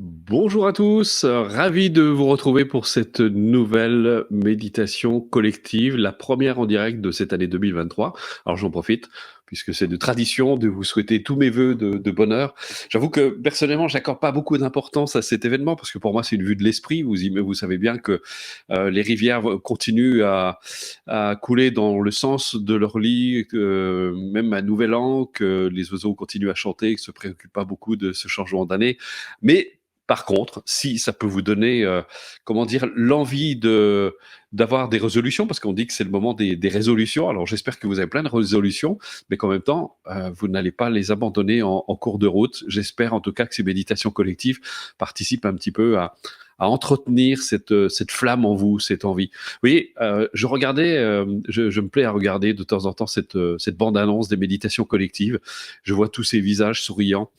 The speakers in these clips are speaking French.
Bonjour à tous, ravi de vous retrouver pour cette nouvelle méditation collective, la première en direct de cette année 2023. Alors j'en profite, puisque c'est de tradition de vous souhaiter tous mes vœux de bonheur. J'avoue que personnellement, j'accorde pas beaucoup d'importance à cet événement, parce que pour moi c'est une vue de l'esprit. Vous savez bien que les rivières continuent à couler dans le sens de leur lit, même à Nouvel An, que les oiseaux continuent à chanter, que ne se préoccupent pas beaucoup de ce changement d'année. Mais par contre, si ça peut vous donner, comment dire, l'envie d'avoir des résolutions, parce qu'on dit que c'est le moment des résolutions. Alors j'espère que vous avez plein de résolutions, mais qu'en même temps, vous n'allez pas les abandonner en cours de route. J'espère en tout cas que ces méditations collectives participent un petit peu à entretenir cette flamme en vous, cette envie. Vous voyez, je me plais à regarder de temps en temps cette bande-annonce des méditations collectives. Je vois tous ces visages souriants.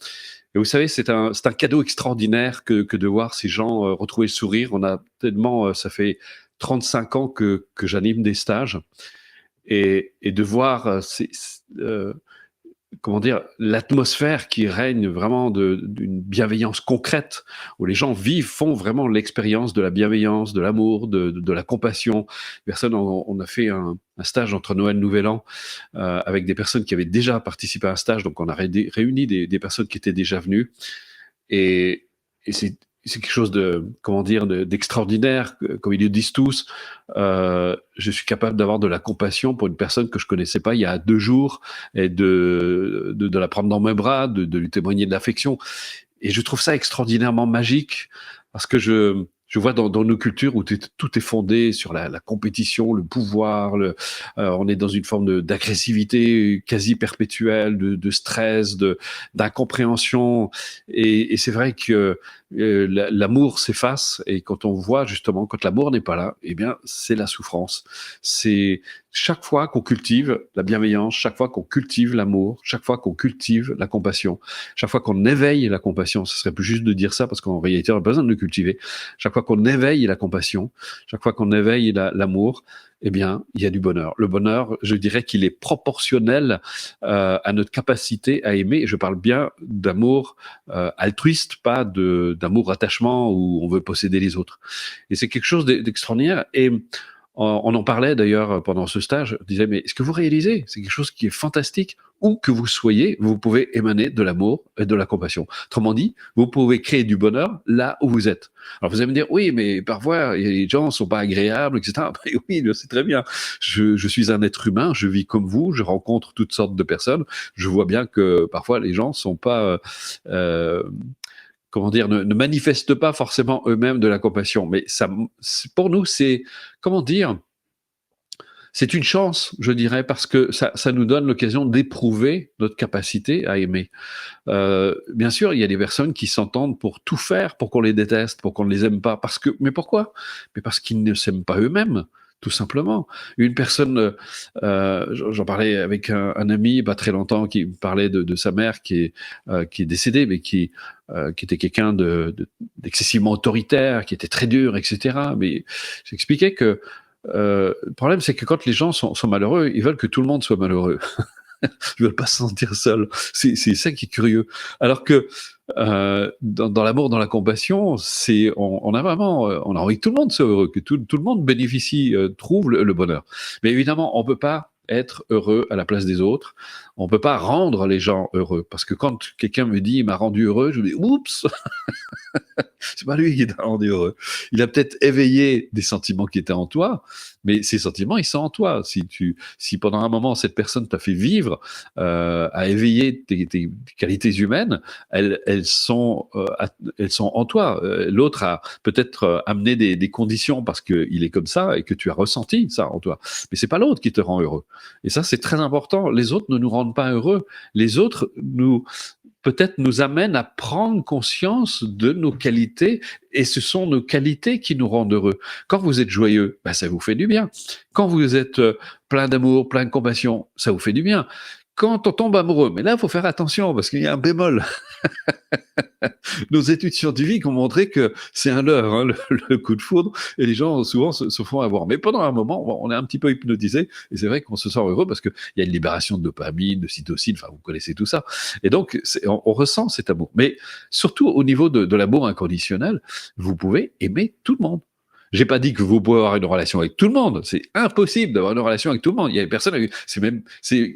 Et vous savez, c'est un cadeau extraordinaire que de voir ces gens retrouver le sourire. On a tellement, ça fait 35 ans que j'anime des stages et de voir comment dire, l'atmosphère qui règne vraiment d'une bienveillance concrète, où les gens font vraiment l'expérience de la bienveillance, de l'amour, de la compassion. On a fait un stage entre Noël et Nouvel An avec des personnes qui avaient déjà participé à un stage, donc on a réuni des personnes qui étaient déjà venues, et c'est quelque chose comment dire, d'extraordinaire. Comme ils le disent tous, je suis capable d'avoir de la compassion pour une personne que je connaissais pas il y a 2 jours, et de la prendre dans mes bras, de lui témoigner de l'affection. Et je trouve ça extraordinairement magique, parce que je vois dans nos cultures où tout est fondé sur la compétition, le pouvoir, on est dans une forme d'agressivité quasi perpétuelle, de stress, d'incompréhension. Et c'est vrai que l'amour s'efface, et quand on voit justement, quand l'amour n'est pas là, eh bien, c'est la souffrance. C'est chaque fois qu'on cultive la bienveillance, chaque fois qu'on cultive l'amour, chaque fois qu'on cultive la compassion, chaque fois qu'on éveille la compassion, ce serait plus juste de dire ça, parce qu'en réalité, on n'a pas besoin de le cultiver. Chaque fois qu'on éveille la compassion, chaque fois qu'on éveille l'amour, eh bien, il y a du bonheur. Le bonheur, je dirais qu'il est proportionnel à notre capacité à aimer. Je parle bien d'amour altruiste, pas d'amour attachement où on veut posséder les autres. Et c'est quelque chose d'extraordinaire. Et on en parlait d'ailleurs pendant ce stage. On disait, mais est-ce que vous réalisez? C'est quelque chose qui est fantastique. Où que vous soyez, vous pouvez émaner de l'amour et de la compassion. Autrement dit, vous pouvez créer du bonheur là où vous êtes. Alors vous allez me dire, oui, mais parfois les gens ne sont pas agréables, etc. Mais oui, c'est très bien. Je suis un être humain, je vis comme vous, je rencontre toutes sortes de personnes. Je vois bien que parfois les gens sont pas euh, comment dire, ne manifestent pas forcément eux-mêmes de la compassion. Mais ça, pour nous, c'est, comment dire, c'est une chance, je dirais, parce que ça nous donne l'occasion d'éprouver notre capacité à aimer. Bien sûr, il y a des personnes qui s'entendent pour tout faire pour qu'on les déteste, pour qu'on ne les aime pas. Mais pourquoi? Mais parce qu'ils ne s'aiment pas eux-mêmes, tout simplement. Une personne, j'en parlais avec un ami pas très longtemps, qui me parlait de sa mère qui est décédée, mais qui était quelqu'un d'excessivement autoritaire, qui était très dur, etc. Mais j'expliquais que le problème, c'est que quand les gens sont malheureux, ils veulent que tout le monde soit malheureux. Ils veulent pas se sentir seuls. C'est ça qui est curieux. Alors que dans l'amour, dans la compassion, on a vraiment, on a envie que tout le monde soit heureux, que tout le monde bénéficie, trouve le bonheur. Mais évidemment, on peut pas être heureux à la place des autres. On peut pas rendre les gens heureux, parce que quand quelqu'un me dit il m'a rendu heureux, je me dis oups, c'est pas lui qui t'a rendu heureux. Il a peut-être éveillé des sentiments qui étaient en toi, mais ces sentiments, ils sont en toi. Si pendant un moment cette personne t'a fait vivre, a éveillé tes qualités humaines, elles sont en toi. L'autre a peut-être amené des conditions parce qu'il est comme ça et que tu as ressenti ça en toi. Mais c'est pas l'autre qui te rend heureux. Et ça, c'est très important. Les autres ne nous rendent pas heureux. Les autres peut-être nous amènent à prendre conscience de nos qualités, et ce sont nos qualités qui nous rendent heureux. Quand vous êtes joyeux, ben ça vous fait du bien. Quand vous êtes plein d'amour, plein de compassion, ça vous fait du bien. quand on tombe amoureux, mais là, il faut faire attention parce qu'il y a un bémol. Nos études scientifiques ont montré que c'est un leurre, hein, le coup de foudre, et les gens souvent se font avoir. Mais pendant un moment, on est un petit peu hypnotisé, et c'est vrai qu'on se sent heureux parce qu'il y a une libération de dopamine, de cytocine, enfin vous connaissez tout ça. Et donc, on ressent cet amour. Mais surtout au niveau de l'amour inconditionnel, vous pouvez aimer tout le monde. J'ai pas dit que vous pouvez avoir une relation avec tout le monde. C'est impossible d'avoir une relation avec tout le monde. Il y a des personnes,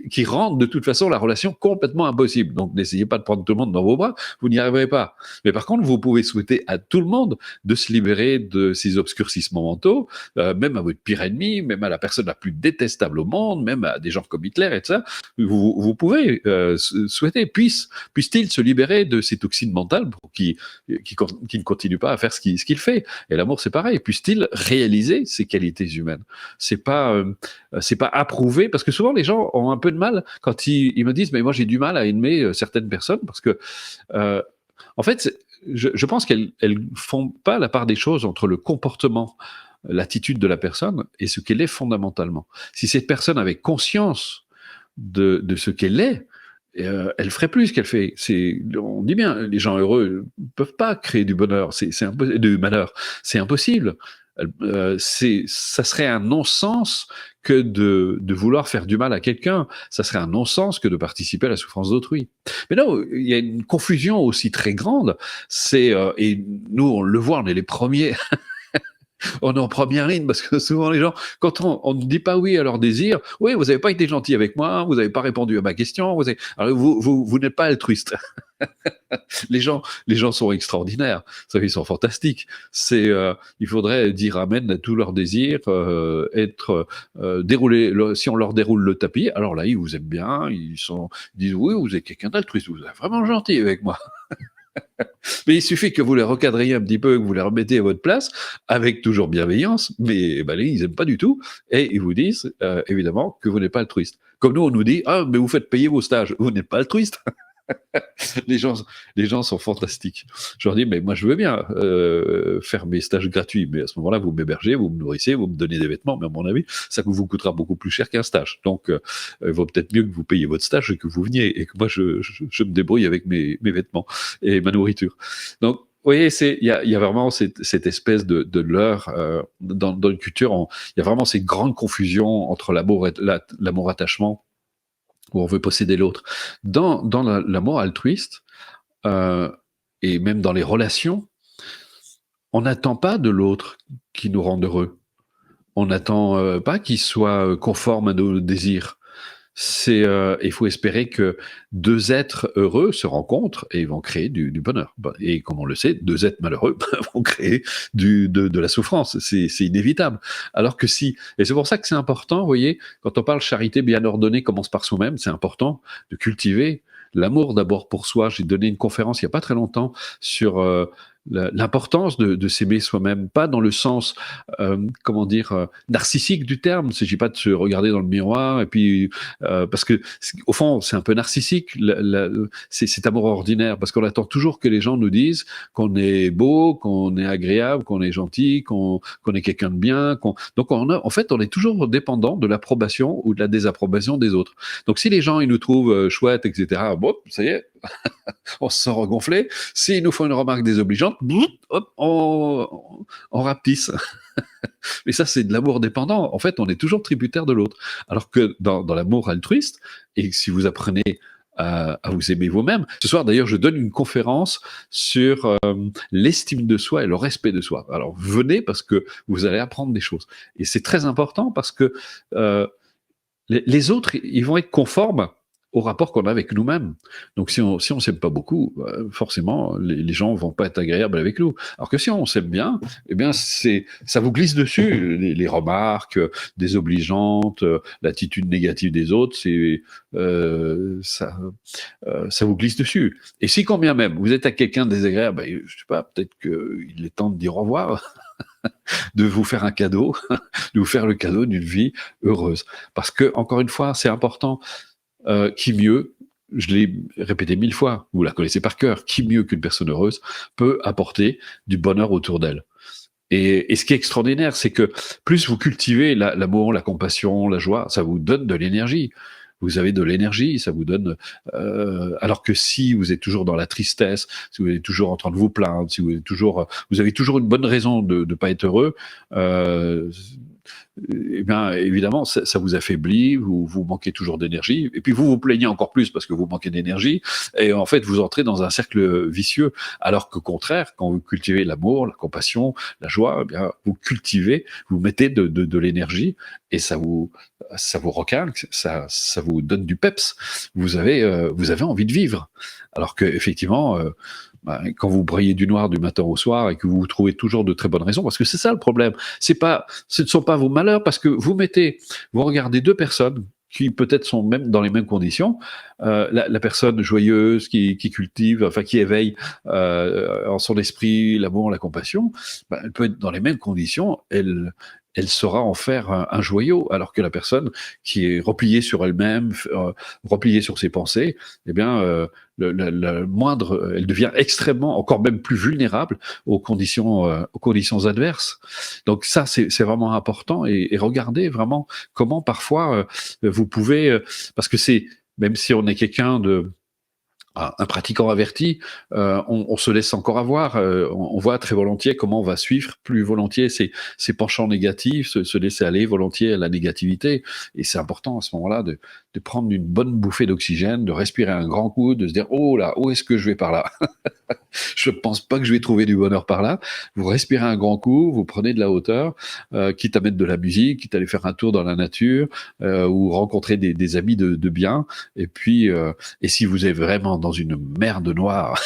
qui rendent de toute façon la relation complètement impossible. Donc, n'essayez pas de prendre tout le monde dans vos bras. Vous n'y arriverez pas. Mais par contre, vous pouvez souhaiter à tout le monde de se libérer de ces obscurcissements mentaux, même à votre pire ennemi, même à la personne la plus détestable au monde, même à des gens comme Hitler et tout ça. Vous pouvez souhaiter, puisse-t-il se libérer de ces toxines mentales pour qu'il ne continue pas à faire ce qu'il fait. Et l'amour, c'est pareil. Puisse-t-il réaliser ses qualités humaines. C'est pas approuvé, parce que souvent les gens ont un peu de mal quand ils me disent, mais moi j'ai du mal à aimer certaines personnes, parce que en fait, je pense qu'elles font pas la part des choses entre le comportement, l'attitude de la personne et ce qu'elle est fondamentalement. Si cette personne avait conscience de ce qu'elle est, elle ferait plus ce qu'elle fait. On dit bien, les gens heureux ne peuvent pas créer du bonheur, du malheur, c'est impossible. Ça serait un non-sens que de vouloir faire du mal à quelqu'un. Ça serait un non-sens que de participer à la souffrance d'autrui. Mais là, il y a une confusion aussi très grande. Et nous, on le voit, on est les premiers. On est en première ligne, parce que souvent les gens, quand on ne dit pas oui à leur désir, oui, vous n'avez pas été gentil avec moi, vous n'avez pas répondu à ma question, alors vous n'êtes pas altruiste. Les gens sont extraordinaires, ça, ils sont fantastiques. Il faudrait dire amen à tous leurs désirs, si on leur déroule le tapis, alors là, ils vous aiment bien, ils disent oui, vous êtes quelqu'un d'altruiste, vous êtes vraiment gentil avec moi. Mais il suffit que vous les recadriez un petit peu, que vous les remettez à votre place, avec toujours bienveillance, mais ils n'aiment pas du tout, et ils vous disent, évidemment, que vous n'êtes pas altruiste. Comme nous, on nous dit, ah, mais vous faites payer vos stages, vous n'êtes pas altruiste. les gens sont fantastiques. Je leur dis, mais moi je veux bien faire mes stages gratuits, mais à ce moment-là, vous m'hébergez, vous me nourrissez, vous me donnez des vêtements, mais à mon avis, ça vous coûtera beaucoup plus cher qu'un stage. Donc, il vaut peut-être mieux que vous payiez votre stage et que vous veniez, et que moi je me débrouille avec mes vêtements et ma nourriture. Donc, vous voyez, il y a vraiment cette espèce de leurre dans une culture. Il y a vraiment ces grandes confusions entre l'amour-attachement, où on veut posséder l'autre. Dans l'amour altruiste, et même dans les relations, on n'attend pas de l'autre qui nous rende heureux. On n'attend pas qu'il soit conforme à nos désirs. Il faut espérer que deux êtres heureux se rencontrent et vont créer du bonheur. Et comme on le sait, deux êtres malheureux vont créer de la souffrance. C'est inévitable. Alors que et c'est pour ça que c'est important, vous voyez, quand on parle charité bien ordonnée commence par soi-même, c'est important de cultiver l'amour d'abord pour soi. J'ai donné une conférence il n'y a pas très longtemps sur l'importance de s'aimer soi-même, pas dans le sens, narcissique du terme. Il ne s'agit pas de se regarder dans le miroir et puis parce que au fond c'est un peu narcissique, c'est cet amour ordinaire, parce qu'on attend toujours que les gens nous disent qu'on est beau, qu'on est agréable, qu'on est gentil, qu'on est quelqu'un de bien. Donc en fait on est toujours dépendant de l'approbation ou de la désapprobation des autres. Donc si les gens ils nous trouvent chouettes, etc., bon, ça y est, on se sent regonflé. S'ils nous font une remarque désobligeante, hop, on rapetisse. Mais ça, c'est de l'amour dépendant. En fait, on est toujours tributaire de l'autre. Alors que dans l'amour altruiste, et si vous apprenez à vous aimer vous-même. Ce soir, d'ailleurs, je donne une conférence sur l'estime de soi et le respect de soi. Alors, venez parce que vous allez apprendre des choses. Et c'est très important parce que les autres, ils vont être conformes au rapport qu'on a avec nous-mêmes. Donc si on s'aime pas beaucoup, forcément les gens vont pas être agréables avec nous. Alors que si on s'aime bien, eh bien ça vous glisse dessus, les remarques désobligeantes, l'attitude négative des autres, ça vous glisse dessus. Et si quand bien même vous êtes à quelqu'un de désagréable, je sais pas, peut-être qu'il est temps de dire au revoir. De vous faire un cadeau, de vous faire le cadeau d'une vie heureuse. Parce que, encore une fois, c'est important, qui mieux, je l'ai répété 1000 fois, vous la connaissez par cœur, qui mieux qu'une personne heureuse peut apporter du bonheur autour d'elle. Et ce qui est extraordinaire, c'est que plus vous cultivez l'amour, la compassion, la joie, ça vous donne de l'énergie. vous avez de l'énergie, ça vous donne. Alors que si vous êtes toujours dans la tristesse, si vous êtes toujours en train de vous plaindre, si vous êtes toujours, vous avez toujours une bonne raison de ne pas être heureux. Euh, eh bien, évidemment, ça vous affaiblit, vous manquez toujours d'énergie, et puis vous vous plaignez encore plus parce que vous manquez d'énergie, et en fait, vous entrez dans un cercle vicieux. Alors qu'au contraire, quand vous cultivez l'amour, la compassion, la joie, eh bien, vous cultivez, vous mettez de l'énergie, et ça vous requinque, ça vous donne du peps. Vous avez envie de vivre. Alors que effectivement, quand vous brillez du noir du matin au soir et que vous trouvez toujours de très bonnes raisons, parce que c'est ça le problème. Ce ne sont pas vos malheurs, parce que vous regardez deux personnes qui peut-être sont même dans les mêmes conditions. La personne joyeuse qui cultive, enfin qui éveille en son esprit l'amour, la compassion, elle peut être dans les mêmes conditions. Elle saura en faire un joyau, alors que la personne qui est repliée sur elle-même, repliée sur ses pensées, eh bien, le moindre, elle devient extrêmement, encore même plus vulnérable aux conditions adverses. Donc ça, c'est vraiment important, et regardez vraiment comment parfois vous pouvez, parce que même si on est quelqu'un un pratiquant averti, on se laisse encore avoir. On voit très volontiers comment on va suivre plus volontiers ses penchants négatifs, se laisser aller volontiers à la négativité. Et c'est important à ce moment-là de prendre une bonne bouffée d'oxygène, de respirer un grand coup, de se dire oh là, où est-ce que je vais par là? Je pense pas que je vais trouver du bonheur par là. Vous respirez un grand coup, vous prenez de la hauteur, quitte à mettre de la musique, quitte à aller faire un tour dans la nature, ou rencontrer des amis de bien. Et puis, et si vous êtes vraiment dans une merde noire,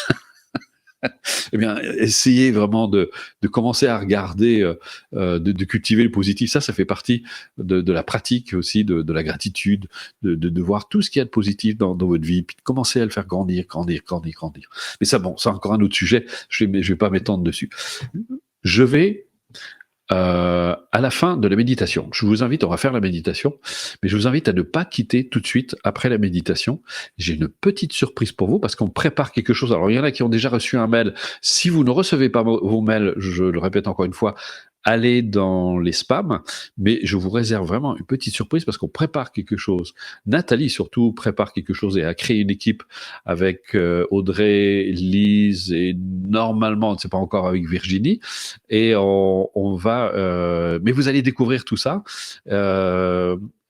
eh bien, essayez vraiment de commencer à regarder, de cultiver le positif. Ça fait partie de la pratique aussi, de la gratitude, de voir tout ce qu'il y a de positif dans votre vie, puis de commencer à le faire grandir, grandir, grandir, grandir. Mais ça, bon, c'est encore un autre sujet. Je vais pas m'étendre dessus. Je vais à la fin de la méditation. Je vous invite, on va faire la méditation, mais je vous invite à ne pas quitter tout de suite après la méditation. J'ai une petite surprise pour vous parce qu'on prépare quelque chose. Alors, il y en a qui ont déjà reçu un mail. Si vous ne recevez pas vos mails, je le répète encore une fois, allez dans les spams, mais je vous réserve vraiment une petite surprise parce qu'on prépare quelque chose. Nathalie, surtout, prépare quelque chose et a créé une équipe avec Audrey, Lise et normalement, on ne sait pas encore, avec Virginie. Et on va... mais vous allez découvrir tout ça.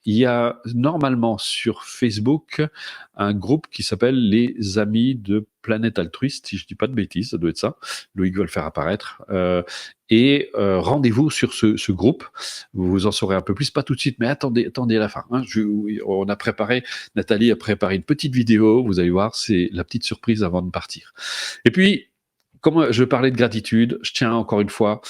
Il y a normalement sur Facebook un groupe qui s'appelle les Amis de Planète Altruiste, si je dis pas de bêtises, ça doit être ça. Loïc va le faire apparaître. Rendez-vous sur ce groupe. Vous en saurez un peu plus, pas tout de suite, mais attendez à la fin. Hein. Nathalie a préparé une petite vidéo, vous allez voir, c'est la petite surprise avant de partir. Et puis, comme je parlais de gratitude, je tiens encore une fois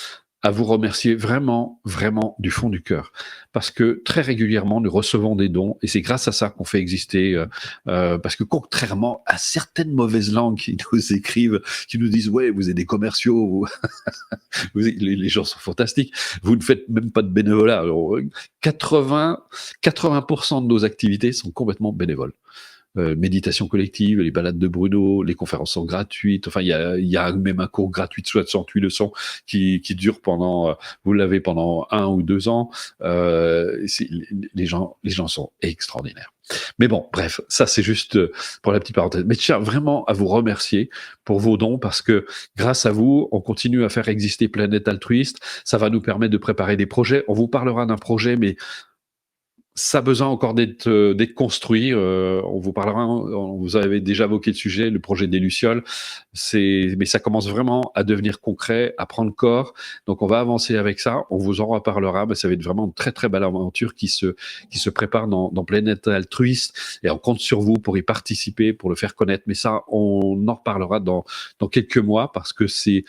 à vous remercier vraiment, vraiment du fond du cœur. Parce que très régulièrement, nous recevons des dons, et c'est grâce à ça qu'on fait exister, parce que contrairement à certaines mauvaises langues qui nous écrivent, qui nous disent « Ouais, vous êtes des commerciaux, les gens sont fantastiques, vous ne faites même pas de bénévolat. » Alors, 80% de nos activités sont complètement bénévoles. Méditation collective, les balades de Bruno, les conférences sont gratuites. Enfin, il y a même un cours gratuit de 68 leçons qui dure pendant, vous l'avez pendant 1 ou 2 ans. Les gens sont extraordinaires. Mais bon, bref, ça c'est juste pour la petite parenthèse. Mais je tiens vraiment à vous remercier pour vos dons parce que grâce à vous, on continue à faire exister Planète Altruiste. Ça va nous permettre de préparer des projets. On vous parlera d'un projet, mais ça a besoin encore d'être construit. On vous parlera, vous avez déjà évoqué le sujet, le projet des Lucioles. Mais ça commence vraiment à devenir concret, à prendre corps. Donc on va avancer avec ça. On vous en reparlera. Mais ça va être vraiment une très très belle aventure qui se prépare dans Planète Altruiste. Et on compte sur vous pour y participer, pour le faire connaître. Mais ça, on en reparlera dans quelques mois parce que c'est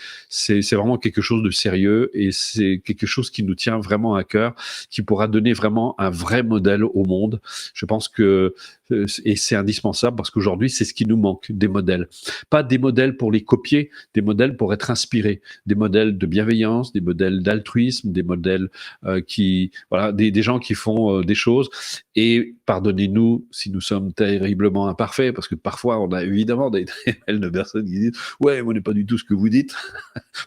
vraiment quelque chose de sérieux et c'est quelque chose qui nous tient vraiment à cœur, qui pourra donner vraiment un vrai modèle au monde. Je pense que et c'est indispensable parce qu'aujourd'hui, c'est ce qui nous manque, des modèles. Pas des modèles pour les copier, des modèles pour être inspirés, des modèles de bienveillance, des modèles d'altruisme, des modèles des gens qui font des choses. Et pardonnez-nous si nous sommes terriblement imparfaits, parce que parfois, on a évidemment des mails de personnes qui disent « Ouais, on n'est pas du tout ce que vous dites »,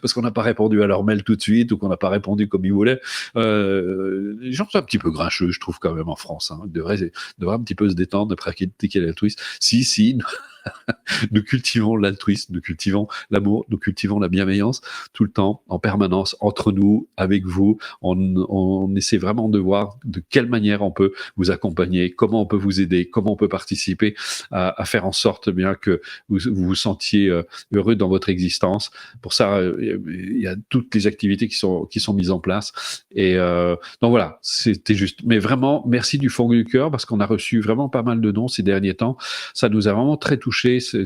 parce qu'on n'a pas répondu à leur mail tout de suite ou qu'on n'a pas répondu comme ils voulaient. Les gens sont un petit peu grincheux, je trouve quand même. même en France. Hein. Devrait un petit peu se détendre de pratiquer l'altruisme. Si, nous cultivons l'altruisme, nous cultivons l'amour, nous cultivons la bienveillance tout le temps, en permanence, entre nous, avec vous. On essaie vraiment de voir de quelle manière on peut vous accompagner, comment on peut vous aider, comment on peut participer à faire en sorte bien que vous sentiez heureux dans votre existence. Pour ça, il y a toutes les activités qui sont mises en place. Et donc voilà, c'était juste. Mais vraiment, merci du fond du cœur parce qu'on a reçu vraiment pas mal de dons ces derniers temps. Ça nous a vraiment très touchés.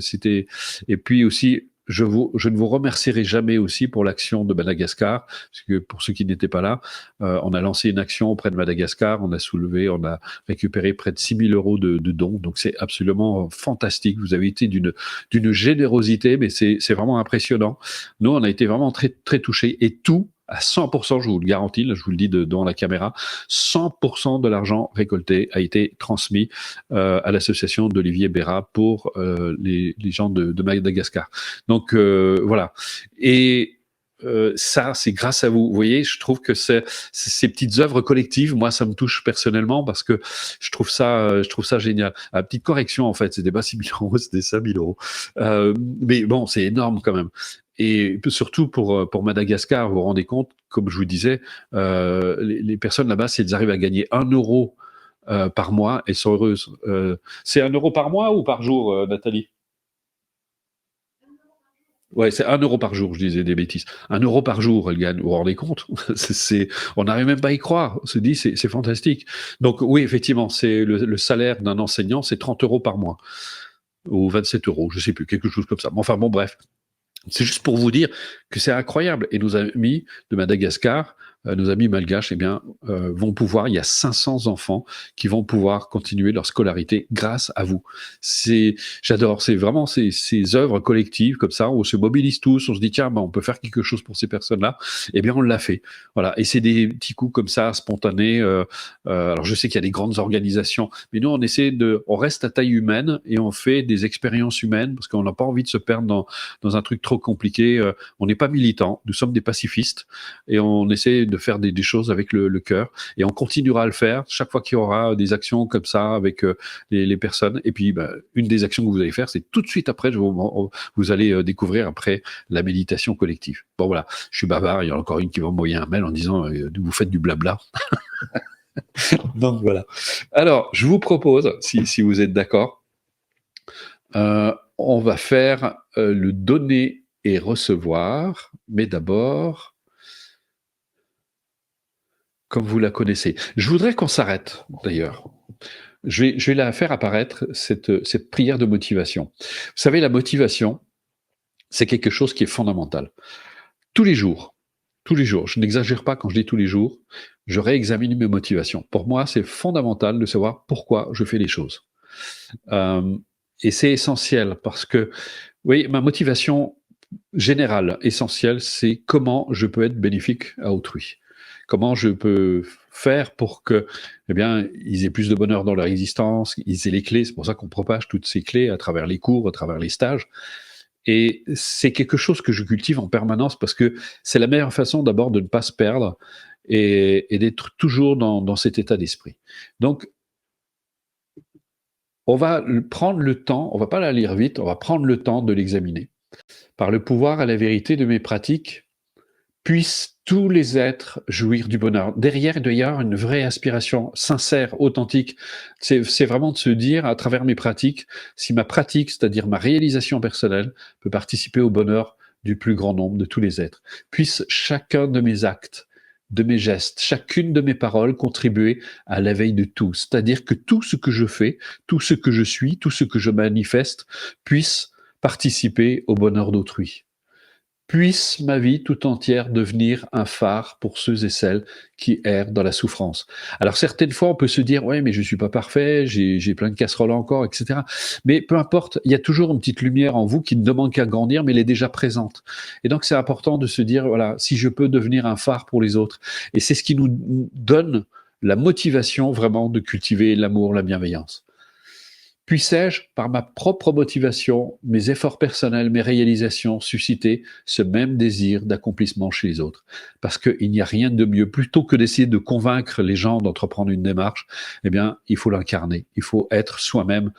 C'était et puis aussi. Je ne vous remercierai jamais aussi pour l'action de Madagascar, parce que pour ceux qui n'étaient pas là, on a lancé une action auprès de Madagascar, on a récupéré près de 6 000 euros de dons, donc c'est absolument fantastique. Vous avez été d'une générosité, mais c'est vraiment impressionnant. Nous, on a été vraiment très, très touchés, et tout, à 100%, je vous le garantis, là, je vous le dis devant la caméra, 100% de l'argent récolté a été transmis à l'association d'Olivier Béra pour les gens de Madagascar. Donc voilà. Et ça, c'est grâce à vous. Vous voyez, je trouve que ces petites œuvres collectives, moi, ça me touche personnellement parce que je trouve ça génial. À petite correction, en fait, c'était pas 6 000 euros, c'était 5 000 euros. Mais bon, c'est énorme quand même. Et surtout pour Madagascar, vous vous rendez compte, comme je vous disais, les personnes là-bas, si elles arrivent à gagner 1 euro par mois, elles sont heureuses. C'est 1 euro par mois ou par jour, Nathalie? Ouais, c'est 1 euro par jour, je disais des bêtises. 1 euro par jour, elle gagne. Vous vous rendez compte? On n'arrive même pas à y croire. On se dit, c'est fantastique. Donc oui, effectivement, c'est le salaire d'un enseignant, c'est 30 euros par mois. Ou 27 euros, je sais plus, quelque chose comme ça. Enfin bon, bref. C'est juste pour vous dire que c'est incroyable. Et nos amis de Madagascar, nos amis malgaches, eh bien, vont pouvoir, il y a 500 enfants qui vont pouvoir continuer leur scolarité grâce à vous. J'adore, c'est vraiment ces œuvres collectives comme ça, où on se mobilise tous, on se dit, tiens, ben, on peut faire quelque chose pour ces personnes-là. Eh bien, on l'a fait. Voilà. Et c'est des petits coups comme ça, spontanés. Alors, je sais qu'il y a des grandes organisations, mais nous, on reste à taille humaine et on fait des expériences humaines parce qu'on n'a pas envie de se perdre dans un truc trop compliqué. On n'est pas militants, nous sommes des pacifistes et on essaie de faire des choses avec le cœur, et on continuera à le faire chaque fois qu'il y aura des actions comme ça avec les personnes. Et puis une des actions que vous allez faire, c'est tout de suite après, vous allez découvrir après la méditation collective. Bon voilà, je suis bavard, il y en a encore une qui va m'envoyer un mail en disant vous faites du blabla. Donc voilà. Alors je vous propose, si vous êtes d'accord, on va faire le donner et recevoir, mais d'abord, comme vous la connaissez. Je voudrais qu'on s'arrête, d'ailleurs. Je vais la faire apparaître, cette prière de motivation. Vous savez, la motivation, c'est quelque chose qui est fondamental. Tous les jours, je n'exagère pas quand je dis tous les jours, je réexamine mes motivations. Pour moi, c'est fondamental de savoir pourquoi je fais les choses. Et c'est essentiel parce que, oui, ma motivation générale, essentielle, c'est comment je peux être bénéfique à autrui. Comment je peux faire pour que, eh bien, ils aient plus de bonheur dans leur existence, ils aient les clés. C'est pour ça qu'on propage toutes ces clés à travers les cours, à travers les stages. Et c'est quelque chose que je cultive en permanence parce que c'est la meilleure façon d'abord de ne pas se perdre et d'être toujours dans cet état d'esprit. Donc, on va prendre le temps, on va pas la lire vite, on va prendre le temps de l'examiner. Par le pouvoir et la vérité de mes pratiques, puissent tous les êtres jouir du bonheur. Derrière, il doit y avoir une vraie aspiration sincère, authentique. C'est vraiment de se dire, à travers mes pratiques, si ma pratique, c'est-à-dire ma réalisation personnelle, peut participer au bonheur du plus grand nombre de tous les êtres. Puisse chacun de mes actes, de mes gestes, chacune de mes paroles contribuer à l'éveil de tous. C'est-à-dire que tout ce que je fais, tout ce que je suis, tout ce que je manifeste, puisse participer au bonheur d'autrui. Puisse ma vie tout entière devenir un phare pour ceux et celles qui errent dans la souffrance. Alors certaines fois, on peut se dire, ouais, mais je suis pas parfait, j'ai plein de casseroles encore, etc. Mais peu importe, il y a toujours une petite lumière en vous qui ne demande qu'à grandir, mais elle est déjà présente. Et donc c'est important de se dire, voilà, si je peux devenir un phare pour les autres. Et c'est ce qui nous donne la motivation vraiment de cultiver l'amour, la bienveillance. Puissais-je, par ma propre motivation, mes efforts personnels, mes réalisations, susciter ce même désir d'accomplissement chez les autres? Parce qu'il n'y a rien de mieux. Plutôt que d'essayer de convaincre les gens d'entreprendre une démarche, eh bien, il faut l'incarner. Il faut être soi-même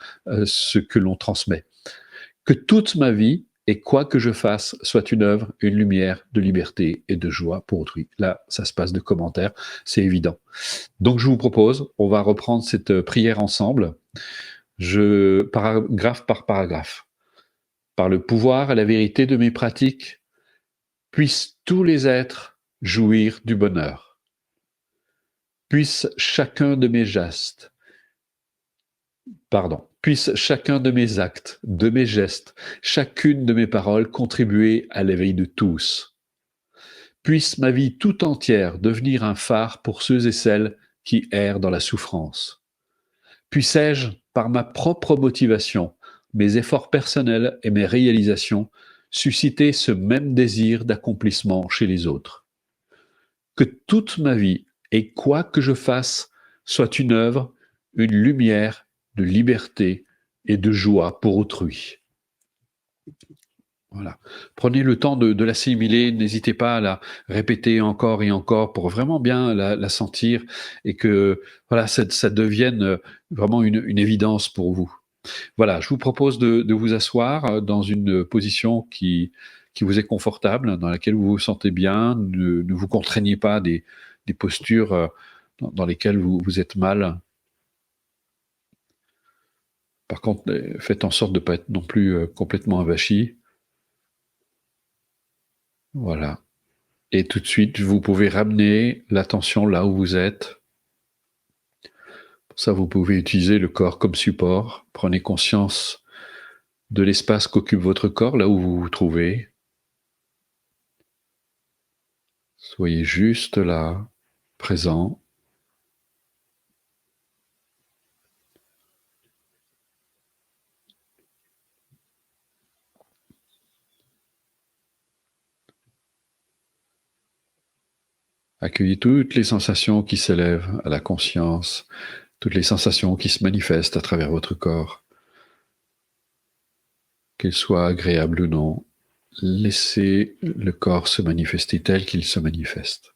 ce que l'on transmet. Que toute ma vie et quoi que je fasse soit une œuvre, une lumière de liberté et de joie pour autrui. Là, ça se passe de commentaires, c'est évident. Donc, je vous propose, on va reprendre cette prière ensemble, paragraphe par paragraphe. Par le pouvoir et la vérité de mes pratiques, puissent tous les êtres jouir du bonheur. Puisse chacun de mes gestes, puisse chacun de mes actes, de mes gestes, chacune de mes paroles contribuer à l'éveil de tous. Puisse ma vie tout entière devenir un phare pour ceux et celles qui errent dans la souffrance. Puissais-je, par ma propre motivation, mes efforts personnels et mes réalisations, susciter ce même désir d'accomplissement chez les autres. Que toute ma vie et quoi que je fasse soit une œuvre, une lumière de liberté et de joie pour autrui. Voilà. Prenez le temps de l'assimiler, n'hésitez pas à la répéter encore et encore pour vraiment bien la sentir et que voilà, ça devienne vraiment une évidence pour vous. Voilà, je vous propose de vous asseoir dans une position qui vous est confortable, dans laquelle vous vous sentez bien. Ne vous contraignez pas des postures dans lesquelles vous êtes mal. Par contre, faites en sorte de ne pas être non plus complètement avachi. Voilà. Et tout de suite, vous pouvez ramener l'attention là où vous êtes. Pour ça, vous pouvez utiliser le corps comme support. Prenez conscience de l'espace qu'occupe votre corps, là où vous vous trouvez. Soyez juste là, présent. Accueillez toutes les sensations qui s'élèvent à la conscience, toutes les sensations qui se manifestent à travers votre corps. Qu'elles soient agréables ou non, laissez le corps se manifester tel qu'il se manifeste.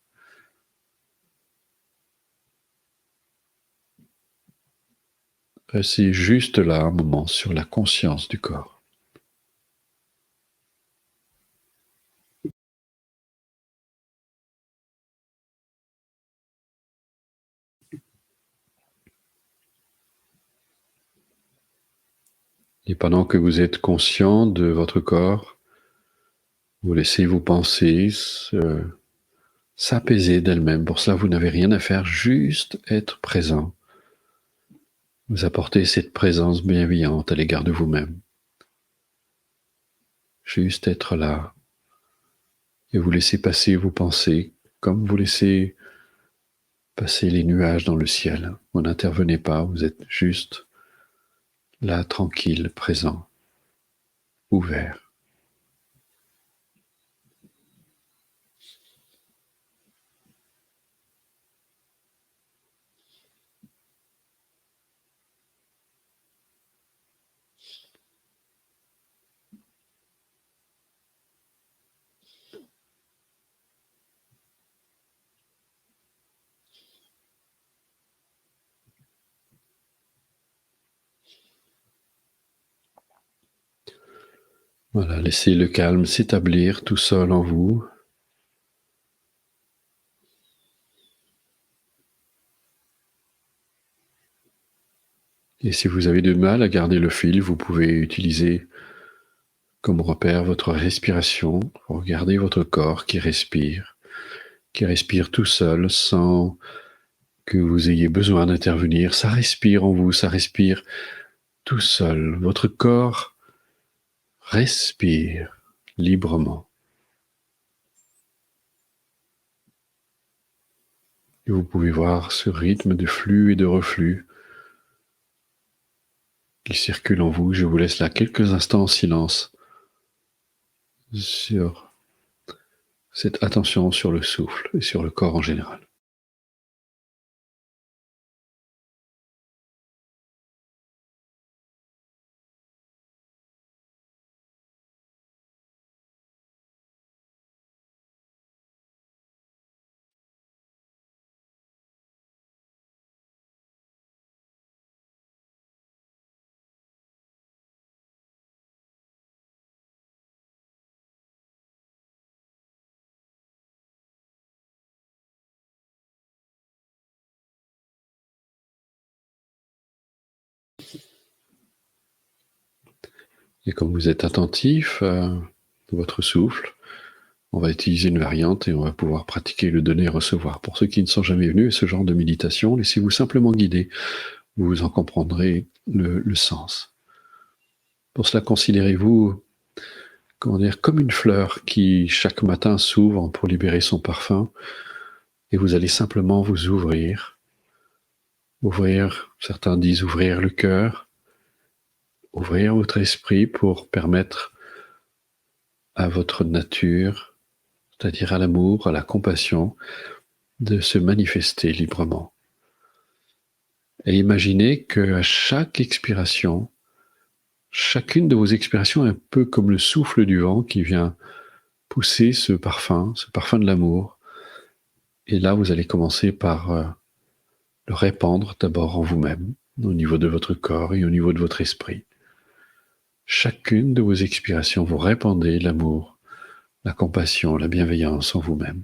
Restez juste là un moment sur la conscience du corps. Et pendant que vous êtes conscient de votre corps, vous laissez vos pensées s'apaiser d'elles-mêmes. Pour cela, vous n'avez rien à faire, juste être présent. Vous apportez cette présence bienveillante à l'égard de vous-même. Juste être là et vous laissez passer vos pensées comme vous laissez passer les nuages dans le ciel. Vous n'intervenez pas, vous êtes juste là, tranquille, présent, ouvert. Voilà, laissez le calme s'établir tout seul en vous. Et si vous avez du mal à garder le fil, vous pouvez utiliser comme repère votre respiration. Regardez votre corps qui respire tout seul sans que vous ayez besoin d'intervenir. Ça respire en vous, ça respire tout seul. Votre corps respire librement. Et vous pouvez voir ce rythme de flux et de reflux qui circule en vous. Je vous laisse là quelques instants en silence sur cette attention sur le souffle et sur le corps en général. Et comme vous êtes attentif à votre souffle, on va utiliser une variante et on va pouvoir pratiquer le donner et recevoir. Pour ceux qui ne sont jamais venus à ce genre de méditation, laissez-vous simplement guider, vous en comprendrez le sens. Pour cela, considérez-vous, comment dire, comme une fleur qui chaque matin s'ouvre pour libérer son parfum, et vous allez simplement vous ouvrir, certains disent ouvrir le cœur, ouvrir votre esprit pour permettre à votre nature, c'est-à-dire à l'amour, à la compassion, de se manifester librement. Et imaginez qu'à chaque expiration, chacune de vos expirations est un peu comme le souffle du vent qui vient pousser ce parfum de l'amour. Et là, vous allez commencer par le répandre d'abord en vous-même, au niveau de votre corps et au niveau de votre esprit. Chacune de vos expirations, vous répandez l'amour, la compassion, la bienveillance en vous-même.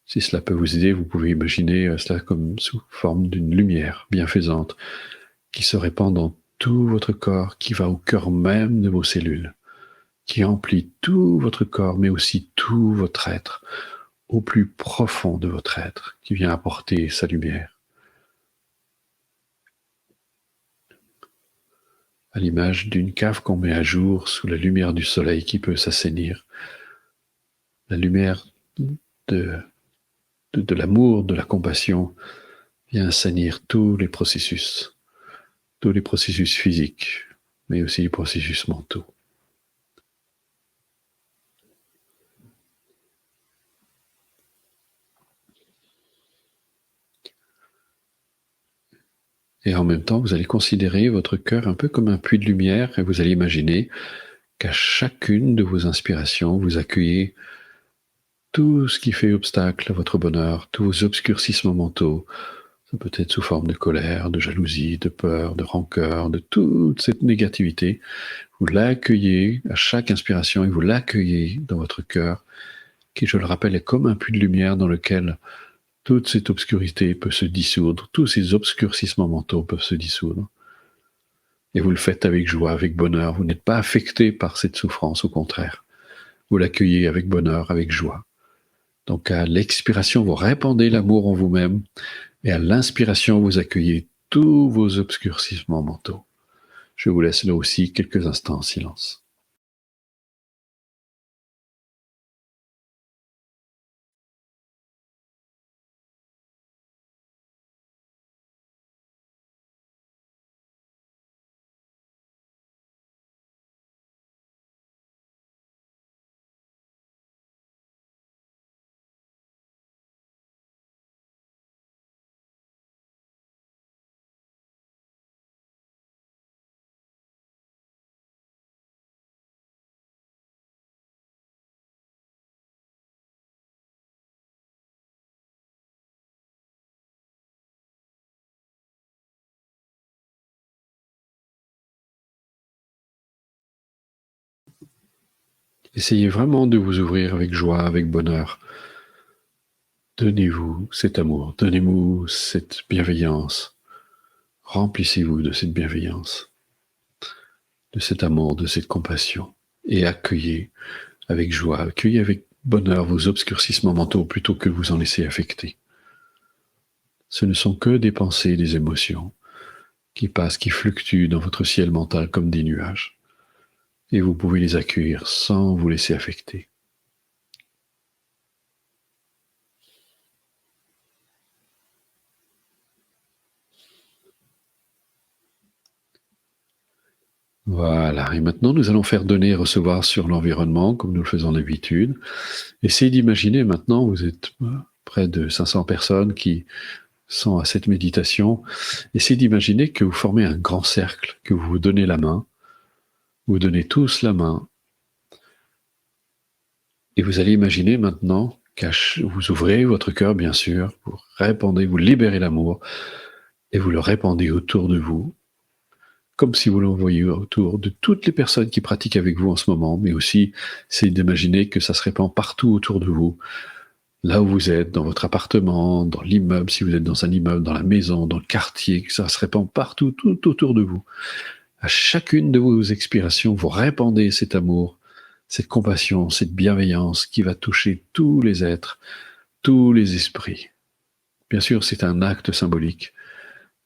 Si cela peut vous aider, vous pouvez imaginer cela comme sous forme d'une lumière bienfaisante qui se répand dans tout votre corps, qui va au cœur même de vos cellules, qui emplit tout votre corps, mais aussi tout votre être, au plus profond de votre être, qui vient apporter sa lumière. À l'image d'une cave qu'on met à jour sous la lumière du soleil qui peut s'assainir. La lumière de l'amour, de la compassion, vient assainir tous les processus physiques, mais aussi les processus mentaux. Et en même temps, vous allez considérer votre cœur un peu comme un puits de lumière et vous allez imaginer qu'à chacune de vos inspirations, vous accueillez tout ce qui fait obstacle à votre bonheur, tous vos obscurcissements mentaux. Ça peut être sous forme de colère, de jalousie, de peur, de rancœur, de toute cette négativité. Vous l'accueillez à chaque inspiration et vous l'accueillez dans votre cœur, qui, je le rappelle, est comme un puits de lumière dans lequel toute cette obscurité peut se dissoudre, tous ces obscurcissements mentaux peuvent se dissoudre. Et vous le faites avec joie, avec bonheur. Vous n'êtes pas affecté par cette souffrance, au contraire. Vous l'accueillez avec bonheur, avec joie. Donc à l'expiration, vous répandez l'amour en vous-même et à l'inspiration, vous accueillez tous vos obscurcissements mentaux. Je vous laisse là aussi quelques instants en silence. Essayez vraiment de vous ouvrir avec joie, avec bonheur. Donnez-vous cet amour, donnez-vous cette bienveillance. Remplissez-vous de cette bienveillance, de cet amour, de cette compassion. Et accueillez avec joie, accueillez avec bonheur vos obscurcissements mentaux plutôt que de vous en laisser affecter. Ce ne sont que des pensées, des émotions qui passent, qui fluctuent dans votre ciel mental comme des nuages. Et vous pouvez les accueillir sans vous laisser affecter. Voilà, et maintenant nous allons faire donner et recevoir sur l'environnement comme nous le faisons d'habitude. Essayez d'imaginer maintenant, vous êtes près de 500 personnes qui sont à cette méditation. Essayez d'imaginer que vous formez un grand cercle, que vous vous donnez la main, vous donnez tous la main, et vous allez imaginer maintenant que vous ouvrez votre cœur, bien sûr, vous répandez, vous libérez l'amour, et vous le répandez autour de vous, comme si vous l'envoyiez autour de toutes les personnes qui pratiquent avec vous en ce moment, mais aussi, essayez d'imaginer que ça se répand partout autour de vous, là où vous êtes, dans votre appartement, dans l'immeuble, si vous êtes dans un immeuble, dans la maison, dans le quartier, que ça se répand partout, tout autour de vous. À chacune de vos expirations, vous répandez cet amour, cette compassion, cette bienveillance qui va toucher tous les êtres, tous les esprits. Bien sûr, c'est un acte symbolique,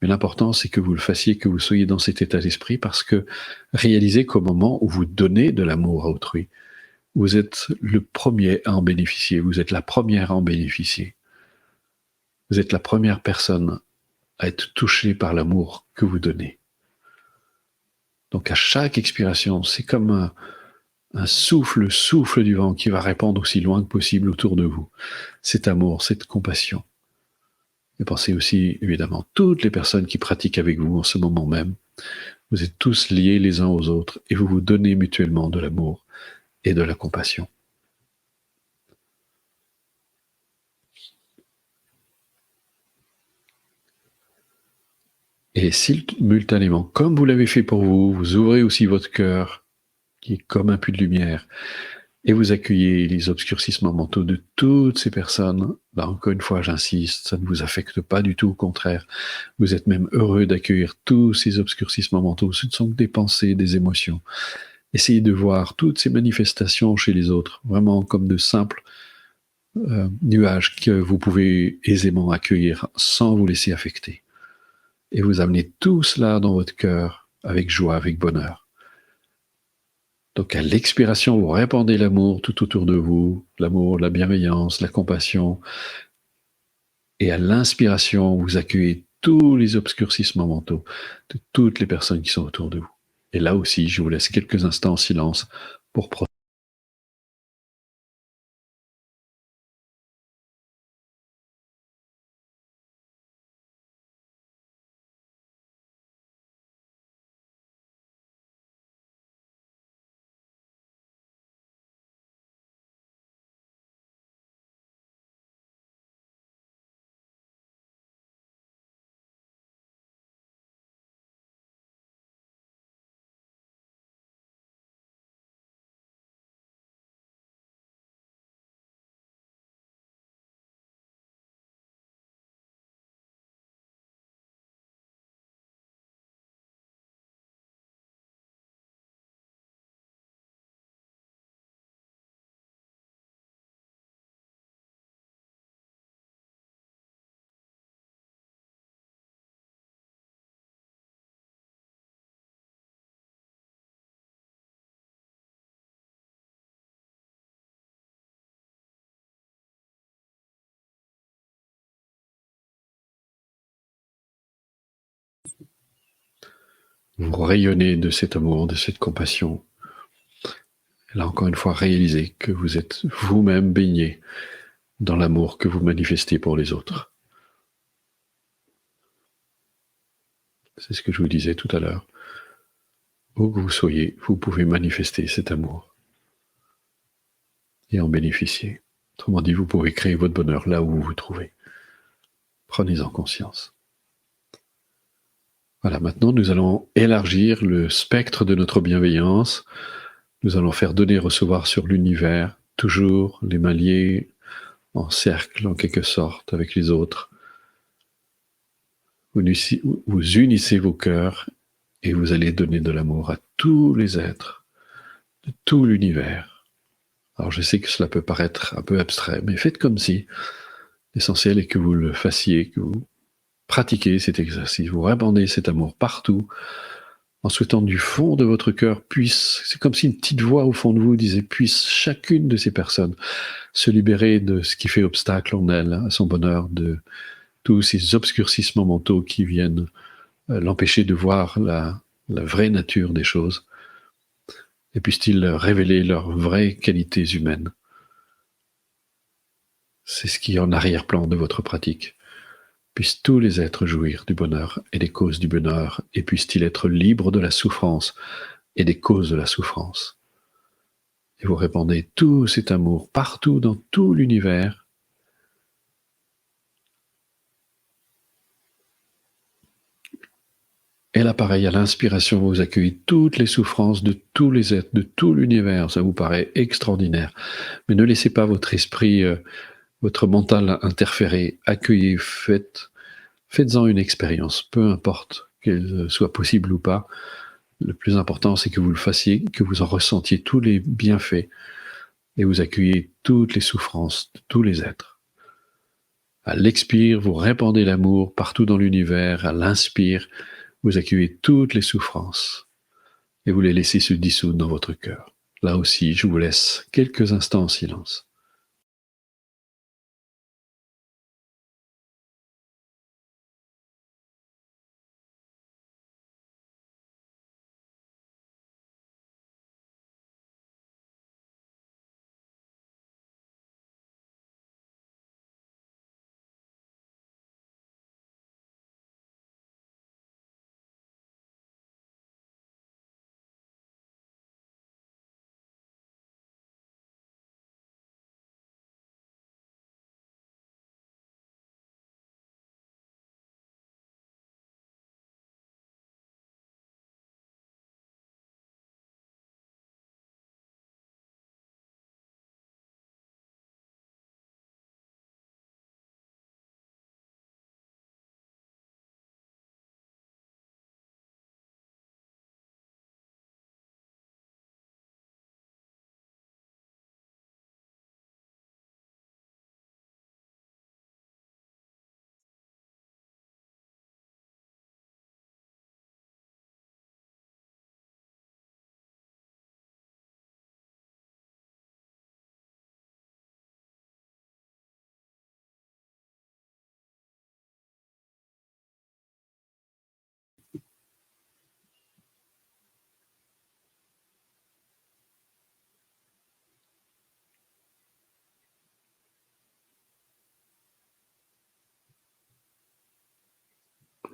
mais l'important, c'est que vous le fassiez, que vous soyez dans cet état d'esprit, parce que réalisez qu'au moment où vous donnez de l'amour à autrui, vous êtes le premier à en bénéficier, vous êtes la première à en bénéficier. Vous êtes la première personne à être touchée par l'amour que vous donnez. Donc à chaque expiration, c'est comme un souffle, le souffle du vent qui va répandre aussi loin que possible autour de vous. Cet amour, cette compassion. Et pensez aussi, évidemment, toutes les personnes qui pratiquent avec vous en ce moment même. Vous êtes tous liés les uns aux autres et vous vous donnez mutuellement de l'amour et de la compassion. Et simultanément, comme vous l'avez fait pour vous, vous ouvrez aussi votre cœur, qui est comme un puits de lumière, et vous accueillez les obscurcissements mentaux de toutes ces personnes. Là, encore une fois, j'insiste, ça ne vous affecte pas du tout, au contraire. Vous êtes même heureux d'accueillir tous ces obscurcissements mentaux. Ce ne sont que des pensées, des émotions. Essayez de voir toutes ces manifestations chez les autres, vraiment comme de simples nuages que vous pouvez aisément accueillir sans vous laisser affecter. Et vous amenez tout cela dans votre cœur avec joie, avec bonheur. Donc à l'expiration, vous répandez l'amour tout autour de vous, l'amour, la bienveillance, la compassion. Et à l'inspiration, vous accueillez tous les obscurcissements mentaux de toutes les personnes qui sont autour de vous. Et là aussi, je vous laisse quelques instants en silence pour vous rayonner de cet amour, de cette compassion. Là, encore une fois, réalisez que vous êtes vous-même baigné dans l'amour que vous manifestez pour les autres. C'est ce que je vous disais tout à l'heure. Où que vous soyez, vous pouvez manifester cet amour et en bénéficier. Autrement dit, vous pouvez créer votre bonheur là où vous vous trouvez. Prenez-en conscience. Voilà, maintenant nous allons élargir le spectre de notre bienveillance. Nous allons faire donner et recevoir sur l'univers, toujours les mains liées en cercle en quelque sorte avec les autres. Vous unissez vos cœurs et vous allez donner de l'amour à tous les êtres de tout l'univers. Alors je sais que cela peut paraître un peu abstrait, mais faites comme si. L'essentiel est que vous le fassiez, que vous pratiquez cet exercice, vous répandez cet amour partout, en souhaitant du fond de votre cœur c'est comme si une petite voix au fond de vous disait, puisse chacune de ces personnes se libérer de ce qui fait obstacle en elle, à son bonheur, de tous ces obscurcissements mentaux qui viennent l'empêcher de voir la vraie nature des choses, et puissent-ils révéler leurs vraies qualités humaines. C'est ce qui est en arrière-plan de votre pratique. Puissent tous les êtres jouir du bonheur et des causes du bonheur, et puissent-ils être libres de la souffrance et des causes de la souffrance. Et vous répandez tout cet amour partout dans tout l'univers. Et là, pareil, à l'inspiration, vous accueillez toutes les souffrances de tous les êtres, de tout l'univers. Ça vous paraît extraordinaire. Mais ne laissez pas votre esprit, votre mental interférer. Accueillez, faites-en une expérience, peu importe qu'elle soit possible ou pas. Le plus important, c'est que vous le fassiez, que vous en ressentiez tous les bienfaits et vous accueillez toutes les souffrances de tous les êtres. À l'expire, vous répandez l'amour partout dans l'univers. À l'inspire, vous accueillez toutes les souffrances et vous les laissez se dissoudre dans votre cœur. Là aussi, je vous laisse quelques instants en silence.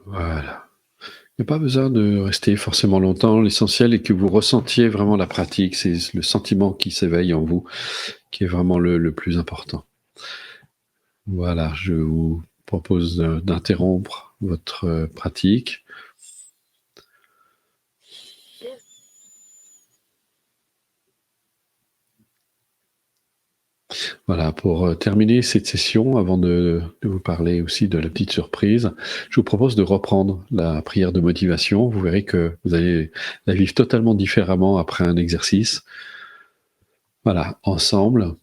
Voilà. Il n'y a pas besoin de rester forcément longtemps. L'essentiel est que vous ressentiez vraiment la pratique. C'est le sentiment qui s'éveille en vous qui est vraiment le plus important. Voilà, je vous propose d'interrompre votre pratique. Voilà, pour terminer cette session, avant de vous parler aussi de la petite surprise, je vous propose de reprendre la prière de motivation. Vous verrez que vous allez la vivre totalement différemment après un exercice. Voilà, ensemble,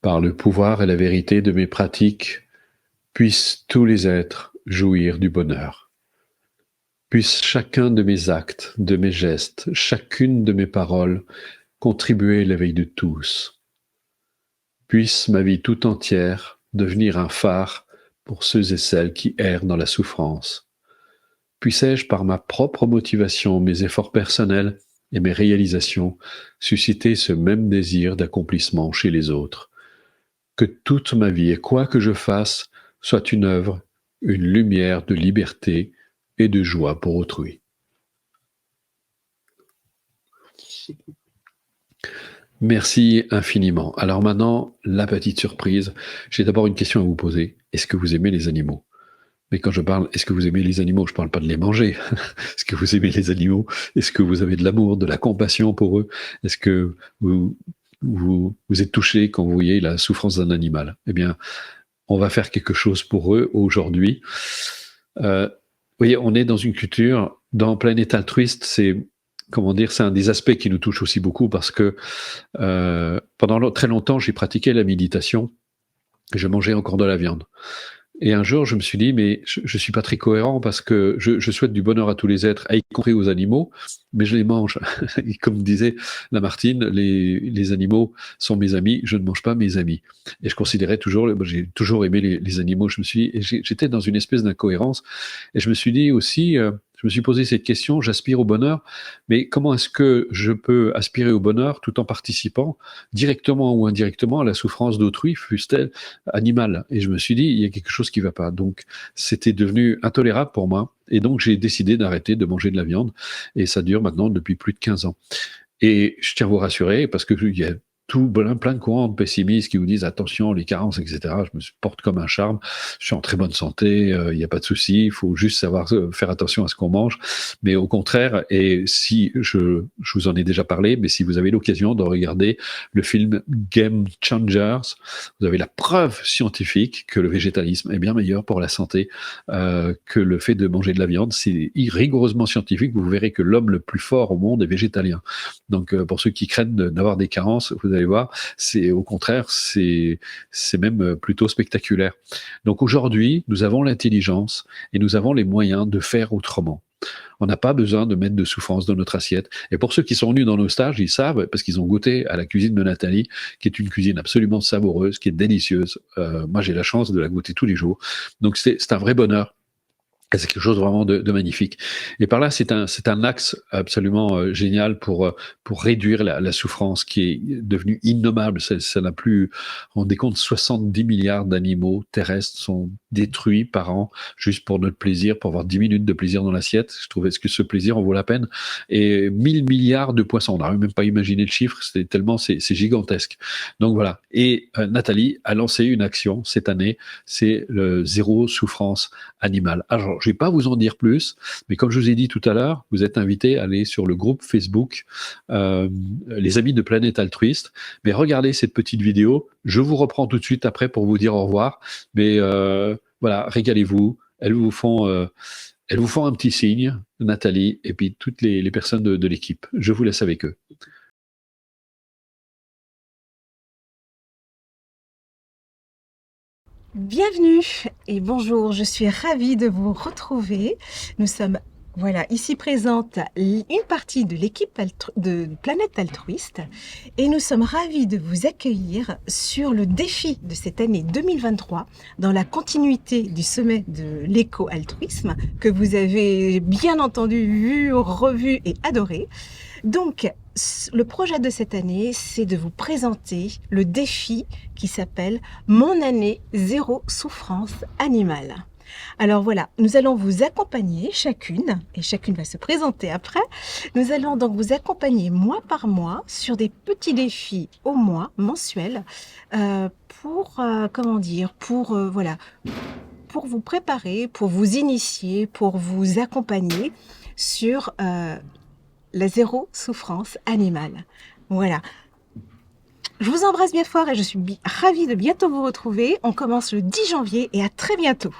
par le pouvoir et la vérité de mes pratiques, puissent tous les êtres jouir du bonheur. Puisse chacun de mes actes, de mes gestes, chacune de mes paroles contribuer à l'éveil de tous. Puisse ma vie tout entière devenir un phare pour ceux et celles qui errent dans la souffrance. Puissé-je, par ma propre motivation, mes efforts personnels et mes réalisations, susciter ce même désir d'accomplissement chez les autres. Que toute ma vie et quoi que je fasse soit une œuvre, une lumière de liberté et de joie pour autrui. Merci infiniment. Alors maintenant, la petite surprise. J'ai d'abord une question à vous poser. Est-ce que vous aimez les animaux? Mais quand je parle, est-ce que vous aimez les animaux? Je ne parle pas de les manger. Est-ce que vous aimez les animaux? Est-ce que vous avez de l'amour, de la compassion pour eux? Est-ce que vous êtes touché quand vous voyez la souffrance d'un animal? Eh bien, on va faire quelque chose pour eux aujourd'hui. Vous voyez, on est dans une culture, dans Planète Altruiste, c'est un des aspects qui nous touche aussi beaucoup parce que pendant très longtemps, j'ai pratiqué la méditation et je mangeais encore de la viande. Et un jour, je me suis dit, mais je suis pas très cohérent parce que je souhaite du bonheur à tous les êtres, y compris aux animaux, mais je les mange. Et comme disait Lamartine, les animaux sont mes amis, je ne mange pas mes amis. Et je considérais toujours, j'ai toujours aimé les animaux, j'étais dans une espèce d'incohérence. Et je me suis dit aussi, je me suis posé cette question, j'aspire au bonheur, mais comment est-ce que je peux aspirer au bonheur tout en participant directement ou indirectement à la souffrance d'autrui, fût-elle animale? Et je me suis dit, il y a quelque chose qui ne va pas. Donc, c'était devenu intolérable pour moi. Et donc, j'ai décidé d'arrêter de manger de la viande. Et ça dure maintenant depuis plus de 15 ans. Et je tiens à vous rassurer, parce qu'il y a plein de courants pessimistes qui vous disent attention, les carences, etc. Je me porte comme un charme, je suis en très bonne santé, il n'y a pas de souci, il faut juste savoir faire attention à ce qu'on mange. Mais au contraire, et si je vous en ai déjà parlé, mais si vous avez l'occasion de regarder le film Game Changers, vous avez la preuve scientifique que le végétalisme est bien meilleur pour la santé que le fait de manger de la viande. C'est rigoureusement scientifique. Vous verrez que l'homme le plus fort au monde est végétalien. Donc, pour ceux qui craignent d'avoir des carences, vous allez voir, c'est au contraire, c'est même plutôt spectaculaire. Donc aujourd'hui, nous avons l'intelligence et nous avons les moyens de faire autrement. On n'a pas besoin de mettre de souffrance dans notre assiette. Et pour ceux qui sont venus dans nos stages, ils savent, parce qu'ils ont goûté à la cuisine de Nathalie, qui est une cuisine absolument savoureuse, qui est délicieuse. Moi, j'ai la chance de la goûter tous les jours. Donc, c'est un vrai bonheur. C'est quelque chose vraiment de magnifique. Et par là, c'est un axe absolument génial pour réduire la souffrance qui est devenue innommable. Ça n'a plus, on décompte 70 milliards d'animaux terrestres sont détruits par an juste pour notre plaisir, pour avoir 10 minutes de plaisir dans l'assiette. Je trouve, est-ce que ce plaisir en vaut la peine? Et 1000 milliards de poissons. On n'arrive même pas à imaginer le chiffre. C'est tellement, c'est gigantesque. Donc voilà. Et Nathalie a lancé une action cette année. C'est le zéro souffrance animale. Alors, je ne vais pas vous en dire plus, mais comme je vous ai dit tout à l'heure, vous êtes invité à aller sur le groupe Facebook Les Amis de Planète Altruiste. Mais regardez cette petite vidéo. Je vous reprends tout de suite après pour vous dire au revoir. Mais voilà, régalez-vous. Elles vous font un petit signe, Nathalie, et puis toutes les personnes de l'équipe. Je vous laisse avec eux. Bienvenue et bonjour, je suis ravie de vous retrouver. Nous sommes ici présente une partie de l'équipe de Planète Altruiste et nous sommes ravis de vous accueillir sur le défi de cette année 2023 dans la continuité du sommet de l'éco-altruisme que vous avez bien entendu, vu, revu et adoré. Donc, le projet de cette année, c'est de vous présenter le défi qui s'appelle « Mon année zéro souffrance animale ». Alors voilà, nous allons vous accompagner chacune, et chacune va se présenter après. Nous allons donc vous accompagner mois par mois sur des petits défis au mois, mensuels, pour vous préparer, pour vous initier, pour vous accompagner sur la zéro souffrance animale. Voilà. Je vous embrasse bien fort et je suis ravie de bientôt vous retrouver. On commence le 10 janvier et à très bientôt.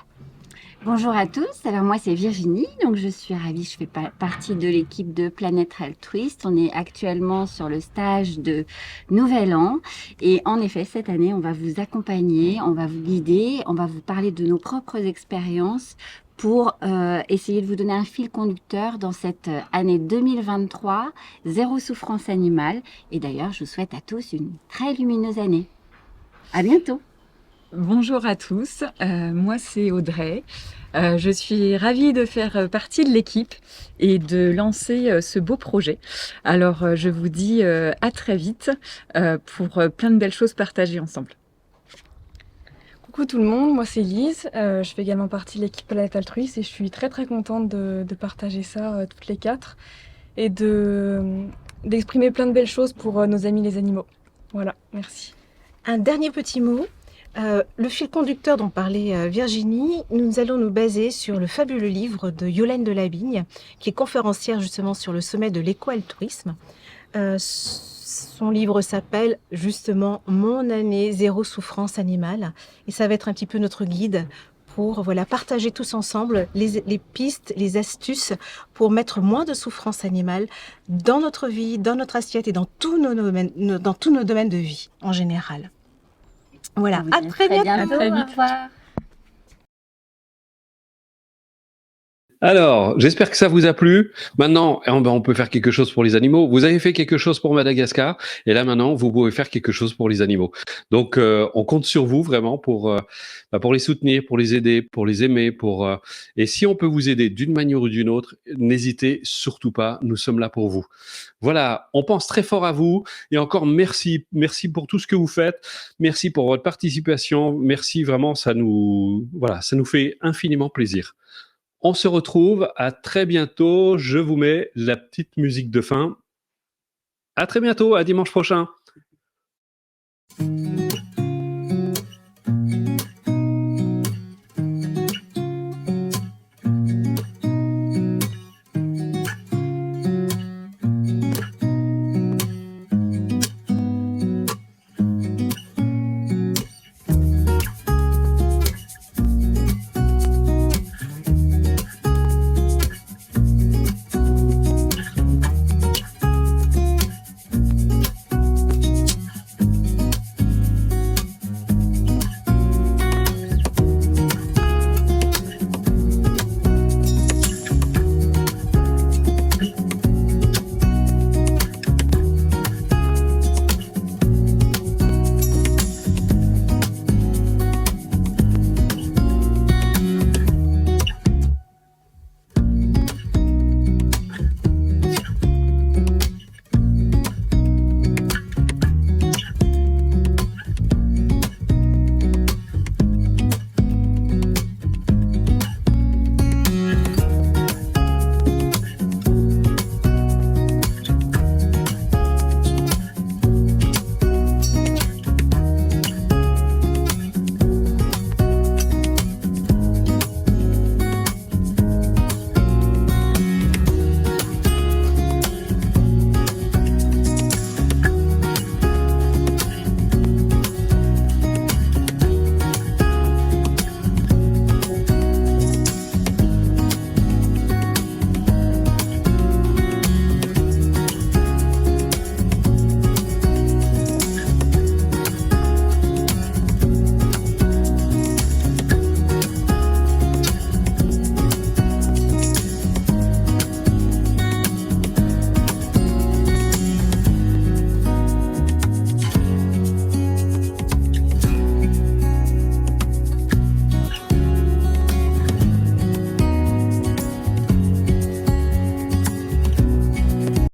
Bonjour à tous, alors moi c'est Virginie, donc je suis ravie, je fais partie de l'équipe de Planète Altruiste. On est actuellement sur le stage de Nouvel An et en effet cette année on va vous accompagner, on va vous guider, on va vous parler de nos propres expériences pour essayer de vous donner un fil conducteur dans cette année 2023, zéro souffrance animale. Et d'ailleurs je vous souhaite à tous une très lumineuse année. À bientôt. Bonjour à tous, moi c'est Audrey. Je suis ravie de faire partie de l'équipe et de lancer ce beau projet. Alors je vous dis à très vite pour plein de belles choses partagées ensemble. Coucou tout le monde, moi c'est Lise, je fais également partie de l'équipe Planète Altruiste et je suis très contente de partager ça toutes les quatre et d'exprimer plein de belles choses pour nos amis les animaux. Voilà, merci. Un dernier petit mot. Le fil conducteur dont parlait Virginie, nous allons nous baser sur le fabuleux livre de Yolaine Delavigne, qui est conférencière justement sur le sommet de l'éco-altruisme. Son livre s'appelle justement « Mon année zéro souffrance animale » et ça va être un petit peu notre guide pour partager tous ensemble les pistes, les astuces pour mettre moins de souffrance animale dans notre vie, dans notre assiette et dans tous nos domaines de vie en général. Voilà, à très bientôt. À très vite. Au revoir. Alors, j'espère que ça vous a plu. Maintenant, on peut faire quelque chose pour les animaux. Vous avez fait quelque chose pour Madagascar, et là maintenant, vous pouvez faire quelque chose pour les animaux. Donc, on compte sur vous vraiment pour les soutenir, pour les aider, pour les aimer, et si on peut vous aider d'une manière ou d'une autre, n'hésitez surtout pas. Nous sommes là pour vous. Voilà, on pense très fort à vous et encore merci pour tout ce que vous faites. Merci pour votre participation. Merci vraiment, ça nous fait infiniment plaisir. On se retrouve à très bientôt. Je vous mets la petite musique de fin. À très bientôt, à dimanche prochain. Thank